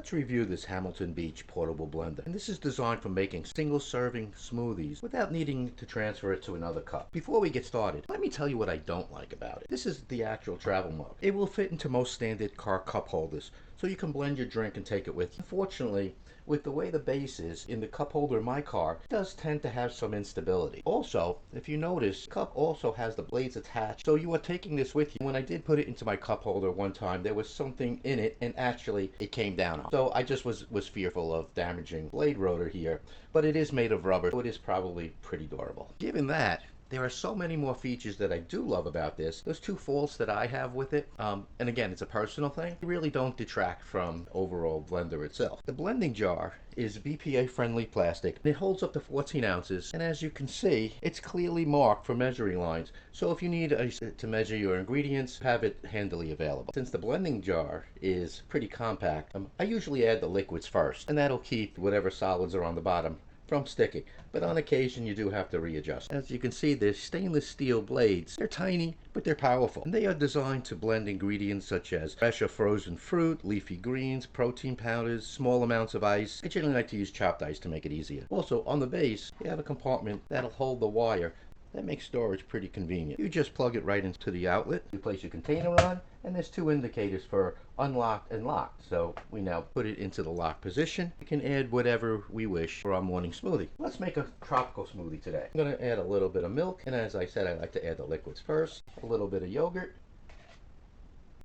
Let's review this Hamilton Beach portable blender. And this is designed for making single serving smoothies without needing to transfer it to another cup. Before we get started, let me tell you what I don't like about it. This is the actual travel mug. It will fit into most standard car cup holders, so you can blend your drink and take it with you. Unfortunately, with the way the base is in the cup holder in my car, it does tend to have some instability. Also, if you notice, the cup also has the blades attached, so you are taking this with you. When I did put it into my cup holder one time, there was something in it and actually it came down. So I just was fearful of damaging blade rotor here, but it is made of rubber, so it is probably pretty durable. Given that, there are so many more features that I do love about this. Those two faults that I have with it, and again, it's a personal thing, they really don't detract from overall blender itself. The blending jar is BPA friendly plastic. It holds up to 14 ounces, and as you can see, it's clearly marked for measuring lines. So if you need to measure your ingredients, have it handily available. Since the blending jar is pretty compact, I usually add the liquids first, and that'll keep whatever solids are on the bottom from sticking, but on occasion you do have to readjust. As you can see, there's stainless steel blades. They're tiny, but they're powerful. And they are designed to blend ingredients such as fresh or frozen fruit, leafy greens, protein powders, small amounts of ice. I generally like to use chopped ice to make it easier. Also, on the base, you have a compartment that'll hold the wire. That makes storage pretty convenient. You just plug it right into the outlet. You place your container on, and there's two indicators for unlocked and locked. So we now put it into the lock position. We can add whatever we wish for our morning smoothie. Let's make a tropical smoothie today. I'm going to add a little bit of milk, and as I said, I like to add the liquids first. A little bit of yogurt,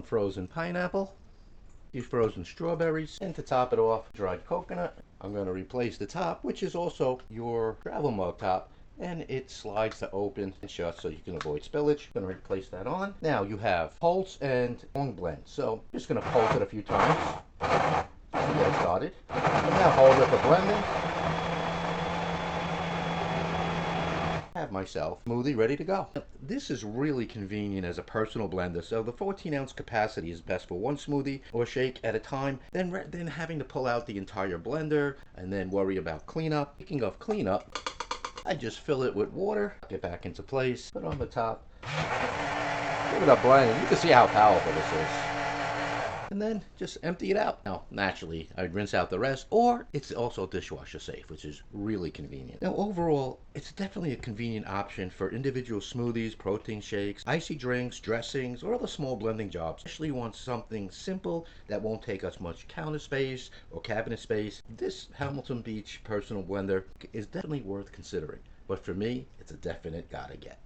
frozen pineapple, these frozen strawberries, and to top it off, dried coconut. I'm going to replace the top, which is also your travel mug top, and it slides to open and shut so you can avoid spillage. I'm going to replace that on. Now you have pulse and long blend. So I'm just going to pulse it a few times to get it started. And now hold it for blending. Have myself smoothie ready to go. This is really convenient as a personal blender, so the 14-ounce capacity is best for one smoothie or shake at a time, then rather than having to pull out the entire blender and then worry about cleanup. Speaking of cleanup, I just fill it with water, get back into place, put it on the top, give it a blend, and you can see how powerful this is. And then just empty it out. Now, naturally, I'd rinse out the rest, or it's also dishwasher safe, which is really convenient. Now, overall, it's definitely a convenient option for individual smoothies, protein shakes, icy drinks, dressings, or other small blending jobs. Especially want something simple that won't take us much counter space or cabinet space. This Hamilton Beach personal blender is definitely worth considering. But for me, it's a definite gotta get.